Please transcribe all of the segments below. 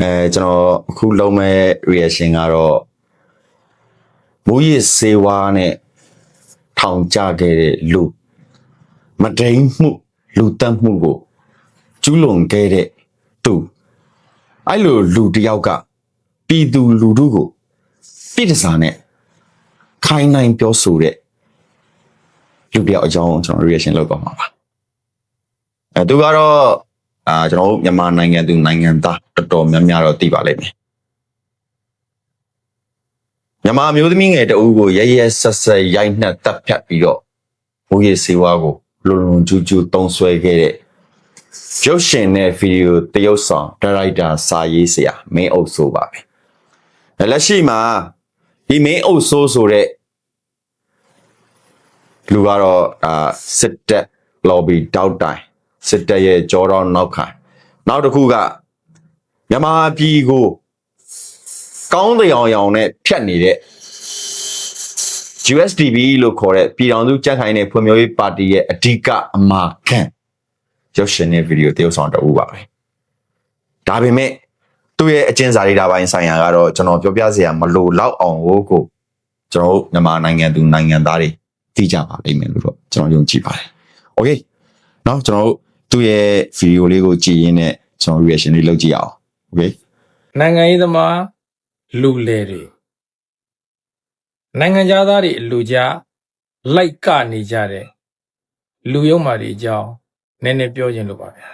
ကျွန်တော်အခုလုံးမဲ့ reaction ကတော့မိုးရစ်စေဝါနဲ့ထောင်ကြခဲ့တဲ့လူမဒိန်မှုလူတက်မှုကိုကျူးလွန်ခဲ့တဲ့သူအဲ့လိုလူတယောက်ကပြည်သူလူထုကိုပြစ်ဒဏ်နဲ့ခိုင်းနိုင်ပြောဆိုတဲ့လူတယောက်အကြောင်းကျွန်တော် reaction လုပ်သွားမှာပါသူကတော့ကျွန်တော်မြန်မာနိုင်ငံသူနိုင်ငံသားတော်တော်များများတော့သိပါလိမ့်မယ်မြန်မာမျိုးသမီးငယ်တအူးကိုရဲရဲဆက်ဆက်ရိုက်နှက်တပ်ဖြတ်ပြီးတော့မိုးရေစေဝါကိုလွန်လွန်ကျူးကျူးတုံးဆွဲခဲ့တဲ့ရုပ်ရှင်နဲ့ဗီဒီယိုတရုပ်ဆောင်ဒါရိုက်တာစာရေးဆရာမင်းအုပ်စိုးပါပဲလက်ရှိမှာဒီမင်းအုပ်စိုးဆိုတဲ့လူကတော့စစ်တပ် lobby တောက်တိုင်စစ်တပ်ရဲ့ကြောတော့နောက်ခံနောက်တစ်ခုကမြန်မာပြည်ကိုကောင်းတဲ့အောင်နဲ့ဖြတ်နေတဲ့ USDP လို့ခေါ်တဲ့ပြည်တော်စုကြက်ခိုင်တဲ့ဖွံ့ဖြိုးရေးပါတီရဲ့အဓိကအမာခံရုပ်ရှင်နဲ့ဗီဒီယိုတရုပ်ဆောင်တအူးပါပဲဒါပေမဲ့သူ့ရဲ့အကျဉ်းစာရိတာပိုင်းဆိုင်ရာကတော့ကျွန်တော်ပြောပြစရာမလိုတော့အောင်ကိုကျွန်တော်တို့မြန်မာနိုင်ငံသူနိုင်ငံသားတွေသိကြပါလိမ့်မယ်လို့တော့ကျွန်တော်ယုံကြည်ပါတယ်โอเคเนาะကျွန်တော်တို့သူ့ရဲ့ဗီဒီယိုလေးကိုကြည့်ရင်းနဲ့ကျွန်တော် reaction လေးလုပ်ကြည့်အောင်โอเคနိုင်ငံရေးသမားလူလေတွေနိုင်ငံသားတွေအလူကြားလိုက်ကနေကြတဲ့လူယုံမာတွေအကြောင်းနည်းနည်းပြောခြင်းလို့ပါဗျာ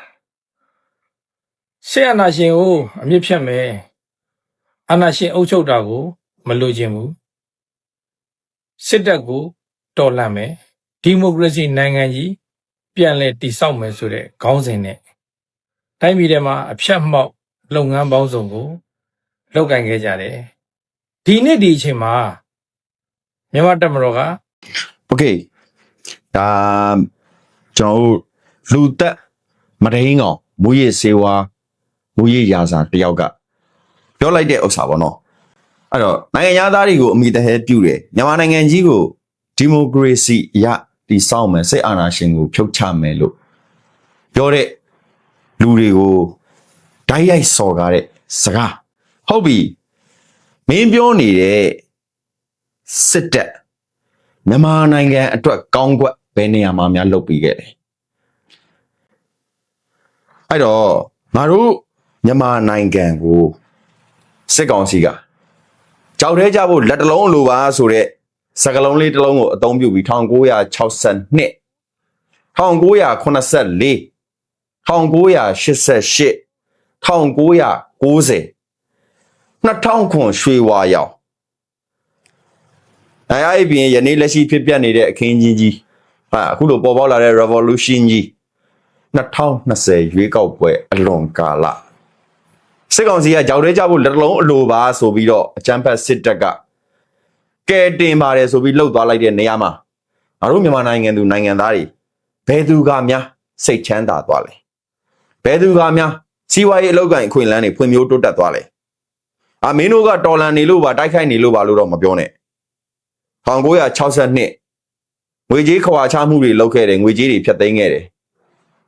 ရှေ့အာဏာရှင်ကိုအမြင့်ဖြတ်မယ်အာဏာရှင်အုပ်ချုပ်တာကိုမလိုချင်ဘူးစစ်တပ်ကိုတော်လှန်မယ်ဒီမိုကရေစီနိုင်ငံကြီးပြန်လည်တည်ဆောက်မယ်ဆိုတဲ့ခေါင်းစဉ်နဲ့တိုင်းပြည်ထဲမှာအဖြတ်မှောက်လုပ်ငန်းပေါင်းစုံကိုလုပ်ကိုင်ခဲ့ကြတယ်ဒီနေ့ဒီအချိန်မှာမြန်မာတပ်မတော်က โอเคဒါကျွန်တော်တို့လူသက်မဒိန်ကောင်မူရည်စေဝါမူရည်ရာစာတယောက်ကပြောလိုက်တဲ့ဥစ္စာပေါ့နော်အဲ့တော့နိုင်ငံသားတွေကိုအမိတဟဲပြုတယ်မြန်မာနိုင်ငံကြီးကိုဒီမိုကရေစီရတည်ဆောက်မယ်စိတ်အာဏာရှင်ကိုဖြုတ်ချမယ်လို့ပြောတဲ့လူတွေကိုဓာတ်ရိုက်စော်ကားတဲ့စကားဟုတ်ပြီမင်းပြောနေတဲ့စစ်တပ်မြန်မာနိုင်ငံအတွက်ကောင်းကွက်ဘယ်နေရာမှာများလုပ်ပြီးခဲ့တယ်အဲ့တော့ငါတို့မြန်မာနိုင်ငံကိုစစ်ကောင်စီကကြောက်ထဲကြဖို့လက်တလုံးလိုပါဆိုတဲ့စကလုံးလေးတစ်လုံးကိုအသုံးပြုပြီး1962 1984 1988 1990 2000ခွန်ရွှေဝါရောင်အဲ့ပြင်ယနေ့လက်ရှိဖြစ်ပျက်နေတဲ့အခင်းကြီးအခုလိုပေါ်ပေါက်လာတဲ့ revolution ကြီး2020ရွေးကောက်ပွဲအလွန်ကာလစစ်ကောင်စီကကြောက်တဲကြဖို့လက်လုံးအလိုပါဆိုပြီးတော့အကြမ်းဖက်စစ်တပ်ကကဲတင်ပါတယ်ဆိုပြီးလှုပ်သွားလိုက်တဲ့နေရာမှာငါတို့မြန်မာနိုင်ငံသူနိုင်ငံသားတွေဘယ်သူကများစိတ်ချမ်းသာသွားလဲဘယ်သူကများစီးပွားရေးအလုပ်ကိုင်အခွင့်အလမ်းတွေဖွံ့ဖြိုးတိုးတက်သွားလဲမင်းတို့ကတော်လန်နေလို့ပါတိုက်ခိုက်နေလို့ပါလို့တော့မပြောနဲ့1962ငွေကြေးခွာချမှုတွေလုပ်ခဲ့တယ်ငွေကြေးတွေဖျက်သိမ်းခဲ့တယ်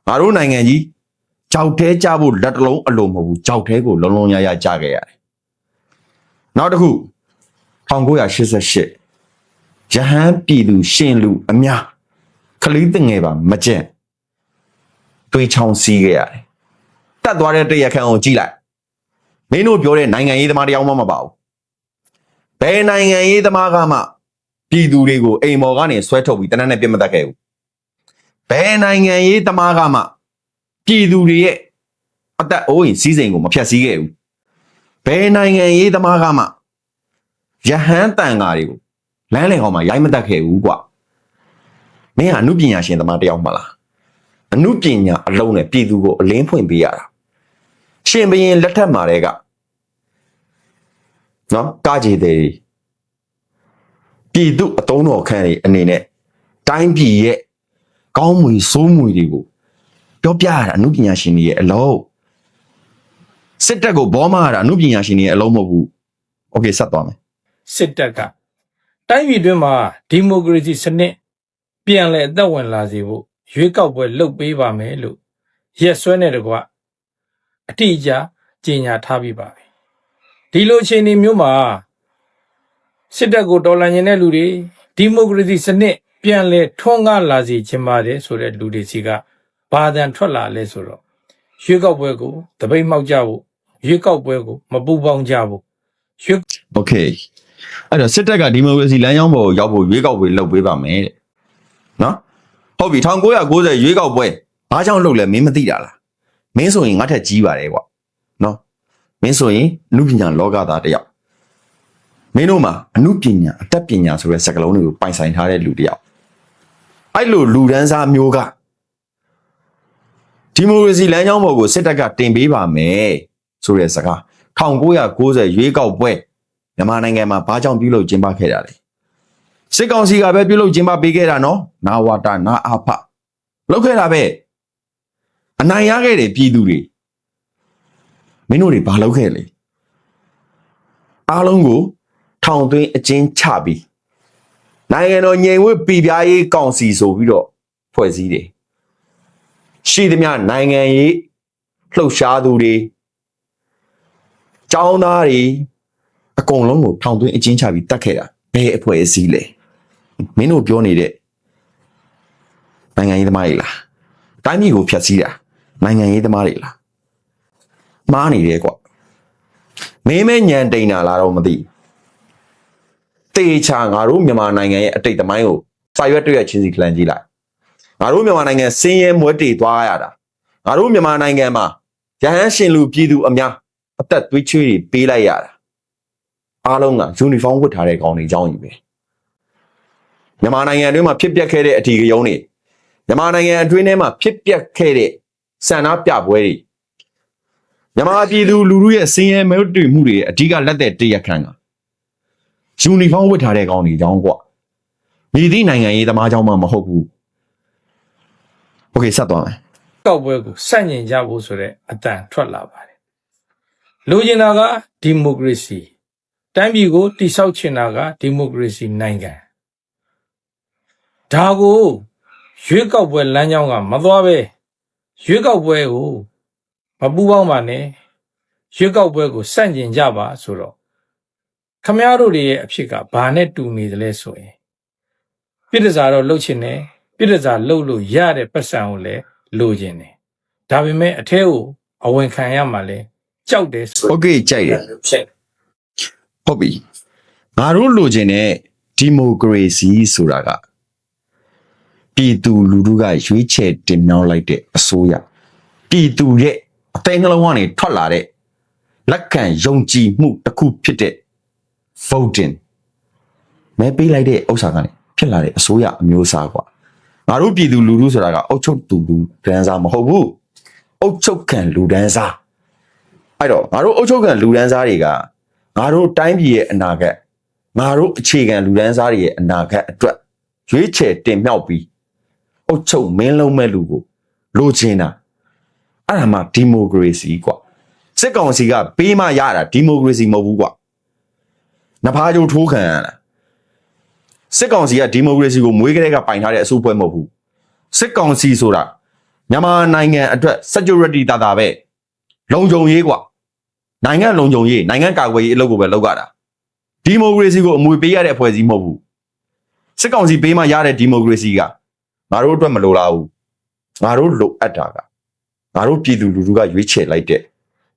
ငါတို့နိုင်ငံကြီးကြောက်သေးကြဖို့လက်တလုံးအလိုမဟုတ်ဘူးကြောက်သေးကိုလုံးလုံးရရကြခဲ့ရတယ်နောက်တစ်ခု1988ရဟန်းပြည်သူရှင်လူအများခလီးတငယ်ပါမကျင့်တွေးချောင်းစီးခဲ့ရတယ်တတ်သွားတဲ့တရခန့်ကိုကြည့်လိုက်မင်းတို့ပြောတဲ့နိုင်ငံရေးသမားတယောက်မှမပါဘူးဘယ်နိုင်ငံရေးသမားကမှပြည်သူတွေကိုအိမ်မော်ကနေဆွဲထုတ်ပြီးတနက်နဲ့ပြစ်မတတ်ခဲ့ဘူးဘယ်နိုင်ငံရေးသမားကမှပြည်သူတွေရဲ့အသက်အိုးအိမ်စီးစိမ်ကိုမဖျက်ဆီးခဲ့ဘူးဘယ်နိုင်ငံရေးသမားကမှရဟန်းတန်ဃာတွေကိုလမ်းလေခေါင်းမှာရိုက်မတတ်ခဲ့ဘူးကွာမင်းကအနုပညာရှင်သမားတယောက်မလားအနုပညာအလုံးနဲ့ပြည်သူကိုအလင်းဖွင့်ပေးရတာရှင်ဘရင်လက်ထက်မှာတည်းကနော်ကားကြီးတွေပြည်သူအတုံးတော်ခန့်တွေအနေနဲ့တိုင်းပြည်ရဲ့ကောင်းမွေဆိုးမွေတွေကိုပြောပြရတာအနုပညာရှင်တွေရဲ့အလုံးစစ်တပ်ကိုဘောမရတာအနုပညာရှင်တွေရဲ့အလုံးမဟုတ်ဘူးโอเคဆက်သွားမယ်စစ်တပ်ကတိုင်းပြည်တွင်းမှာဒီမိုကရေစီစနစ်ပြန်လည်အသက်ဝင်လာစေဖို့ရွေးကောက်ပွဲလုပ်ပေးပါမယ်လို့ရက်စွဲနေတကွအတိအကျ ကြေညာထားပြီးပါပြီဒီလိုအခြေအနေမျိုးမှာစစ်တပ်ကိုတော်လှန်နေတဲ့လူတွေဒီမိုကရေစီစနစ်ပြန်လဲထွန်းကားလာစေချင်ပါတယ်ဆိုတဲ့လူတွေစီကဘာသာထွက်လာလဲဆိုတော့ရွေးကောက်ပွဲကိုတပိတ်မှောက်ကြဖို့ရွေးကောက်ပွဲကိုမပူပေါင်းကြဖို့ရွေး Okay အဲ့တော့စစ်တပ်ကဒီမိုကရေစီလမ်းကြောင်းပေါ်ကိုရောက်ဖို့ရွေးကောက်ပွဲလုပ်ပေးပါမယ်တဲ့နော်ဟုတ်ပြီ1990ရွေးကောက်ပွဲဘာကြောင့်လုပ်လဲမင်းမသိတာလားမင်းဆိုရင်ငါထက်ကြီးပါတယ်ကွာနော်မင်းဆိုရင်အမှုပညာလောကသားတစ်ယောက်မင်းတို့မှာအမှုပညာအတတ်ပညာဆိုတဲ့စကားလုံးတွေကိုပိုင်ဆိုင်ထားတဲ့လူတစ်ယောက်အဲ့လိုလူဒန်းစားမျိုးကဒီမိုကရေစီလမ်းကြောင်းပေါ်ကိုစစ်တပ်ကတင်ပေးပါမယ်ဆိုတဲ့စကား1990ရွေးကောက်ပွဲမြန်မာနိုင်ငံမှာဘာကြောင့်ပြုလုပ်ကျင်းပခဲ့တာလဲစစ်ကောင်စီကပဲပြုလုပ်ကျင်းပပေးခဲ့တာနော်နာဝတာနာအာဖလုပ်ခဲ့တာပဲအနိုင်ရခဲ့တယ်ပြည်သူတွေမင်းတို့တွေဘာလုပ်ခဲ့လဲအားလုံးကိုထောင်သွင်းအကျဉ်းချပြီးနိုင်ငံတော်ငြိမ်ဝှက်ပြည်ပြားရေးကောင်စီဆိုပြီးတော့ဖွဲ့စည်းတယ်ရှိသမျှနိုင်ငံရေးလှုပ်ရှားသူတွေចောင်းသားတွေအကုန်လုံးကိုထောင်သွင်းအကျဉ်းချပြီးတတ်ခဲ့တာဘယ်အဖွဲ့အစည်းလဲမင်းတို့ပြောနေတဲ့နိုင်ငံရေးသမားတွေလားတိုင်းပြည်ကိုဖျက်ဆီးတာနိုင်ငံရေးသမားတွေလားမှားနေတယ်ကွာမင်းမဲညံတိန်တာလားတော့မသိတေချာငါတို့မြန်မာနိုင်ငံရဲ့အတိတ်သမိုင်းကိုစာရွက်တွေ့ရချင်းစီခလန်ကြည့်လိုက်ငါတို့မြန်မာနိုင်ငံစင်းရဲမွဲတေသွားရတာငါတို့မြန်မာနိုင်ငံမှာရဟန်းရှင်လူပြည်သူအများအသက်သွေးချွေးတွေပေးလိုက်ရတာအားလုံးကယူနီဖောင်းဝတ်ထားတဲ့ကောင်တွေအကြောင်းကြီးပဲမြန်မာနိုင်ငံအတွင်းမှာဖြစ်ပျက်ခဲ့တဲ့အထီးကယုံတွေမြန်မာနိုင်ငံအတွင်းထဲမှာဖြစ်ပျက်ခဲ့တဲ့စံနာပြပွဲတွေမြန်မာပြည်သူလူထုရဲ့စင်းရဲမဲတွေ့မှုတွေအဓိကလက်သက်တရက်ခံကယူနီဖောင်းဝတ်ထားတဲ့ကောင်တွေအကြောင်းကွာမြေသည့်နိုင်ငံရေးသမားကြောင့်မှမဟုတ်ဘူးโอเคဆက်သွားမယ် ကောက်ပွဲကိုစန့်ကျင်ကြဖို့ဆိုတဲ့အတန်ထွက်လာပါတယ်လိုချင်တာကဒီမိုကရေစီတိုင်းပြည်ကိုတိဆောက်ချင်တာကဒီမိုကရေစီနိုင်ငံဒါကိုရွေးကောက်ပွဲလမ်းကြောင်းကမသွားပဲရွေးကောက်ပွဲကိုမပူပေါင်းပါနဲ့ရွေးကောက်ပွဲကိုစန့်ကျင်ကြပါဆိုတော့ခမည်းတော်တွေရဲ့အဖြစ်ကဘာနဲ့တူနေသလဲဆိုရင်ပြည်တစားတော့လှုပ်ချင်တယ်ပြည်တစားလှုပ်လို့ရတဲ့ပတ်စံကိုလည်းလိုချင်တယ်ဒါပေမဲ့အထဲကိုအဝင်ခံရမှလည်းကြောက်တယ်ဆို โอเคကြိုက်တယ် ဖြစ် ဟုတ်ပြီငါတို့လိုချင်တဲ့ဒီမိုကရေစီဆိုတာကပြည်သူလူထုကရွေးချယ်တင်မြှောက်လိုက်တဲ့အစိုးရပြည်သူရဲ့အသိနှလုံးကနေထွက်လာတဲ့လက်ခံယုံကြည်မှုတစ်ခုဖြစ်တဲ့ voting မဲပေးလိုက်တဲ့ဥစ္စာကနေဖြစ်လာတဲ့အစိုးရအမျိုးအစားကွာငါတို့ပြည်သူလူထုဆိုတာကအုပ်ချုပ်သူလူဒန်းစားမဟုတ်ဘူးအုပ်ချုပ်ခံလူဒန်းစားအဲ့တော့ငါတို့အုပ်ချုပ်ခံလူဒန်းစားတွေကငါတို့တိုင်းပြည်ရဲ့အနာဂတ်ငါတို့အခြေခံလူဒန်းစားတွေရဲ့အနာဂတ်အတွက်ရွေးချယ်တင်မြှောက်ပြီးအုပ်ချုပ်မင်းလုံးမဲ့လူကိုလိုချင်တာအဲ့ဒါမှဒီမိုကရေစီကွာစစ်ကောင်စီကပေးမှရတာဒီမိုကရေစီမဟုတ်ဘူးကွာနဖားကြိုးထိုးခံရတာစစ်ကောင်စီကဒီမိုကရေစီကိုမွေးကလေးကပိုင်ထားတဲ့အစိုးပွဲမဟုတ်ဘူးစစ်ကောင်စီဆိုတာမြန်မာနိုင်ငံအတွက် security တာတာပဲလုံခြုံရေးကွာနိုင်ငံလုံခြုံရေးနိုင်ငံကာကွယ်ရေးအလုပ်ကိုပဲလုပ်ရတာဒီမိုကရေစီကိုအမွေပေးရတဲ့အဖွဲ့အစည်းမဟုတ်ဘူးစစ်ကောင်စီပေးမှရတဲ့ဒီမိုကရေစီကငါတို့အတွက်မလိုလားဘူးငါတို့လိုအပ်တာကငါတို့ပြည်သူလူထုကရွေးချယ်လိုက်တဲ့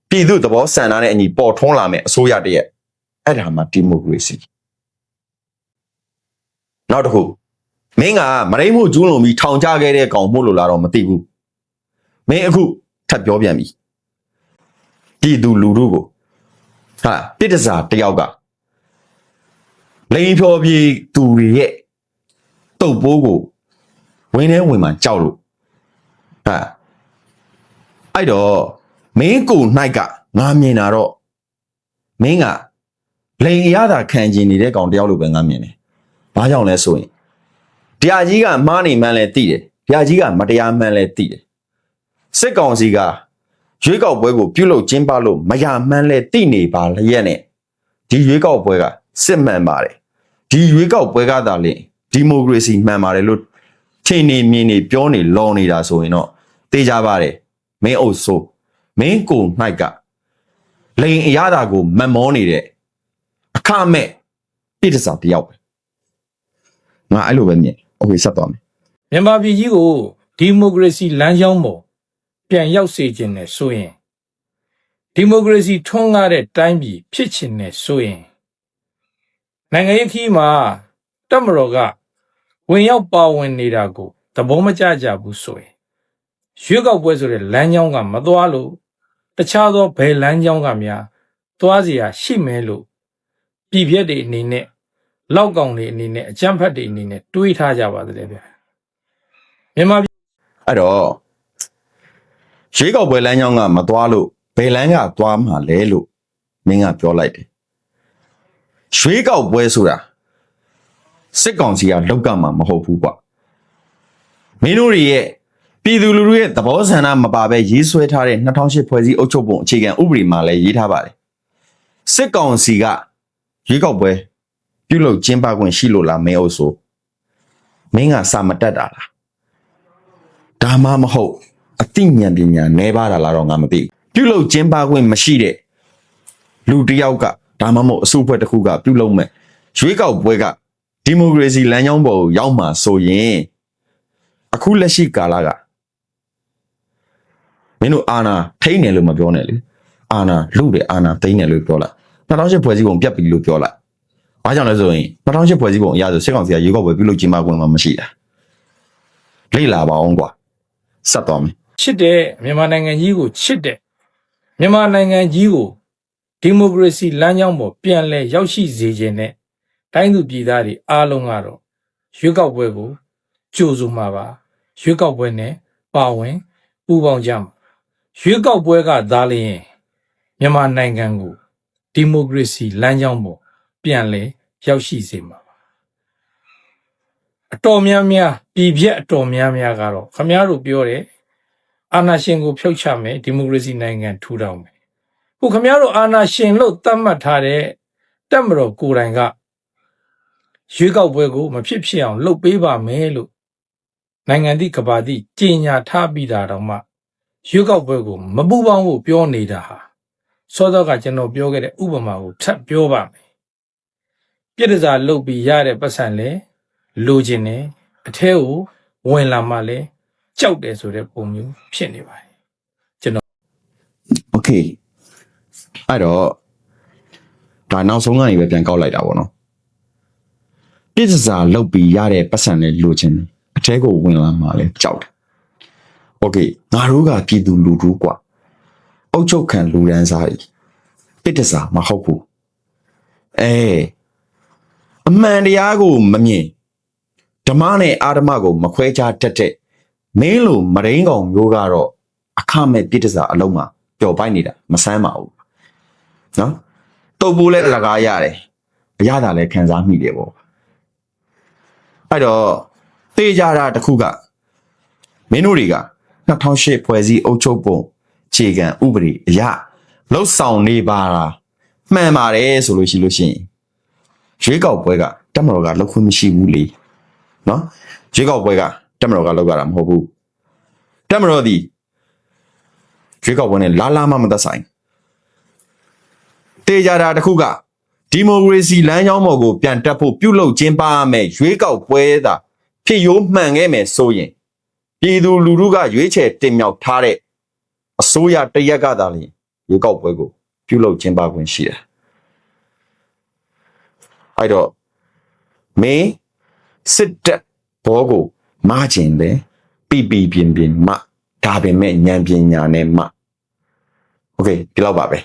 ပြည်သူသဘောဆန္ဒနဲ့အညီပေါ်ထွန်းလာမယ်အစိုးရတည်းရဲ့အဲ့ဒါမှဒီမိုကရေစီနောက်တစ်ခုမင်းကမရိမှုကျူးလွန်ပြီးထောင်ချခဲ့တဲ့ကောင်မို့လို့လားတော့မသိဘူးမင်းအခုထပ်ပြောပြန်ပြီပြည်သူလူထုကိုဟာပြစ်ဒစာတယောက်ကလိန်ဖြောပြေသူတွေရဲ့တုပ်ပိုးကိုဝင်းထဲဝင်မှကြောက်လို့ဟာအဲ့တော့မင်းကို၌ကငါမြင်တာတော့မင်းကလိန်ရတာခံကျင်နေတဲ့ကောင်တယောက်လိုပဲငါမြင်တယ်ဘာကြောင့်လဲဆိုရင်တရားကြီးကမှားနေမှန်းလဲသိတယ်တရားကြီးကမတရားမှန်းလဲသိတယ်စစ်ကောင်စီကရွေးကောက်ပွဲကိုပြုလုပ်ကျင်းပလို့မရမှန်းလဲသိနေပါလျက်နဲ့ဒီရွေးကောက်ပွဲကစစ်မှန်ပါတယ်ဒီရွေးကောက်ပွဲကသာလေဒီမိုကရေစီမှန်ပါတယ်လို့ထင်နေမြင်နေပြောနေလောနေတာဆိုရင်တော့သိကြပါတယ်မင်းအုပ်ဆိုမင်းကို၌က လိန်အရသာကိုမတ်မောနေတဲ့အခမဲ့ပြစ်ဒစာတယောက်ပဲငါအဲ့လိုပဲမြင်โอเคဆက်သွားမယ် မြန်မာပြည်ကြီးကိုဒီမိုကရေစီလမ်းကြောင်းပေါ်ပြန်ရောက်စေခြင်းနဲ့ဆိုရင်ဒီမိုကရေစီထွန်းကားတဲ့တိုင်းပြည်ဖြစ်ခြင်းနဲ့ဆိုရင်နိုင်ငံရေးခီးမှာတပ်မတော်ကဝင်ရောက်ပါဝင်နေတာကိုသဘောမကျကြဘူးဆိုရင်ရွေးကောက်ပွဲဆိုတဲ့လမ်းကြောင်းကမသွားလို့တခြားသောဘယ်လမ်းကြောင်းကများသွားเสียရှိမယ်လို့ပြည်ပြက်တွေအနေနဲ့လောက်ကောင်တွေအနေနဲ့အကြမ်းဖက်တွေအနေနဲ့တွေးထားကြပါသေးတယ်ဗျမြန်မာ အဲ့တော့ရွေးကောက်ပွဲလမ်းကြောင်းကမသွားလို့ဘယ်လမ်းကသွားမှာလဲလို့မင်းကပြောလိုက်တယ်ရွေးကောက်ပွဲဆိုတာစစ်ကောင်စီကလောက်ကမှာမဟုတ်ဘူးကွာမင်းတို့တွေရဲ့ပြည်သူလူထုရဲ့သဘောဆန္ဒမပါဘဲရေးဆွဲထားတဲ့2008ဖွဲ့စည်းအုပ်ချုပ်ပုံအခြေခံဥပဒေမှာလည်းရေးထားပါတယ်စစ်ကောင်စီကရွေးကောက်ပွဲပြုလုပ်ကျင်းပခွင့်ရှိလို့လားမင်းအုပ်ဆိုမင်းကစာမတက်တာလားဒါမှမဟုတ်အသိဉာဏ်ပညာနည်းပါးတာလားတော့ငါမသိပြုလုပ်ကျင်းပခွင့်မရှိတဲ့လူတစ်ယောက်ကဒါမှမဟုတ်အစုအဖွဲ့တစ်ခုကပြုလုပ်မဲ့ရွေးကောက်ပွဲကဒီမိုကရေစီလမ်းကြောင်းပေါ်ကိုရောက်မှာဆိုရင်အခုလက်ရှိကာလကမင်းတို့အာဏာထိန်းတယ်လို့မပြောနဲ့လေအာဏာလုတယ်အာဏာသိမ်းတယ်လို့ပြောလိုက်2008ဖွဲ့စည်းပုံပြတ်ပြီလို့ပြောလိုက်ဘာကြောင့်လဲဆိုရင်2008ဖွဲ့စည်းပုံအရဆိုစစ်ကောင်စီကရွေးကောက်ပွဲပြုလုပ်ကျင်းပခွင့်မှမရှိတာလေ့လာပါအောင်ကွာဆက်သွားမယ် ချစ်တဲ့မြန်မာနိုင်ငံကြီးကိုချစ်တဲ့မြန်မာနိုင်ငံကြီးကိုဒီမိုကရေစီလမ်းကြောင်းပေါ်ပြန်လဲရောက်ရှိစေခြင်းနဲ့တိုင်းသူပြည်သားတွေအားလုံးကတော့ရွေးကောက်ပွဲကိုကြိုဆိုမှာပါရွေးကောက်ပွဲနဲ့ပါဝင်ပူးပေါင်းကြမှာရွေးကောက်ပွဲကသာလျှင်မြန်မာနိုင်ငံကိုဒီမိုကရေစီလမ်းကြောင်းပေါ်ပြန်လဲရောက်ရှိစေမှာပါအတော်များများပြည်ပြက်အတော်များများကတော့ခမည်းတော်ပြောတယ်အာဏာရှင်ကိုဖြုတ်ချမယ်ဒီမိုကရေစီနိုင်ငံထူထောင်မယ်ခုခမည်းတော်အာဏာရှင်လို့သတ်မှတ်ထားတဲ့တပ်မတော်ကိုယ်တိုင်ကရွေးကောက်ပွဲကိုမဖြစ်ဖြစ်အောင်လုပ်ပေးပါမယ်လို့နိုင်ငံသည့်ကဘာသည့်ကြေညာထားပြီးတာတော့မှရွေးကောက်ပွဲကိုမပူပေါင်းဖို့ပြောနေတာဟာစောစောကကျွန်တော်ပြောခဲ့တဲ့ဥပမာကိုထပ်ပြောပါမယ်ပြစ်ဒစာလုပ်ပြီးရတဲ့ပတ်စံလဲလိုချင်တယ်အထဲကိုဝင်လာမှလဲကြောက်တယ်ဆိုတဲ့ပုံမျိုးဖြစ်နေပါတယ်ကျွန်တော် โอเคအဲ့တော့ဒါနောက်ဆုံးကနေပဲပြန်ကောက်လိုက်တာပေါ့နော်ပြစ်စာလုပ်ပြီးရတဲ့ပတ်စံလေးလိုချင်တယ်အထဲကိုဝင်လာမှလဲကြောက်တယ်โอเคငါတို့ကပြည်သူလူထုกว่าအုတ်ချုပ်ခံလူရန်စားကြီးပြစ်စာမဟုတ်ဘူးအမှန်တရားကိုမမြင်ဓမ္မနဲ့အာဓမ္မကိုမခွဲခြားတတ်တဲ့မင်းလိုမရင်းကောင်မျိုးကတော့အခမဲ့ပြစ်စာအလုံးမှာပျော်ပိုက်နေတာမဆန်းပါဘူးနော်တုပ်ပိုးလဲအလကားရတယ်အရသာလဲခံစားမိတယ်ပေါ့အဲ့တော့သေကြတာတစ်ခုကမင်းတို့တွေက2008ဖွဲ့စည်းအုပ်ချုပ်ပုံခြေခံဥပဒေအရလှုပ်ဆောင်နေပါလားမှန်ပါတယ်ဆိုလို့ရှိရင်ရွေးကောက်ပွဲကတပ်မတော်ကလှုပ်ခွင့်မရှိဘူးလေနော်ရွေးကောက်ပွဲကတပ်မတော်ကလှုပ်ရတာမဟုတ်ဘူးတပ်မတော်ဒီရွေးကောက်ပွဲနဲ့လာမသက်ဆိုင်တေကြတာတစ်ခုကဒီမိုကရေစီလမ်းကြောင်းပေါ်ကိုပြန်တက်ဖို့ပြုလုပ်ကျင်းပရမယ်ရွေးကောက်ပွဲသာဖြစ်ရိုးမှန်ခဲ့မယ်ဆိုရင်ပြည်သူလူထုကရွေးချယ်တင်မြှောက်ထားတဲ့အစိုးရတရက်ကသာလျှင်ရွေးကောက်ပွဲကိုပြုလုပ်ကျင်းပခွင့်ရှိတယ်အဲ့တော့မင်းစစ်တပ်ဘောကိုမားကျင်တယ်ပြင်းမဒါပေမဲ့ဉာဏ်ပညာနဲ့မโอเคဒီလောက်ပါပဲ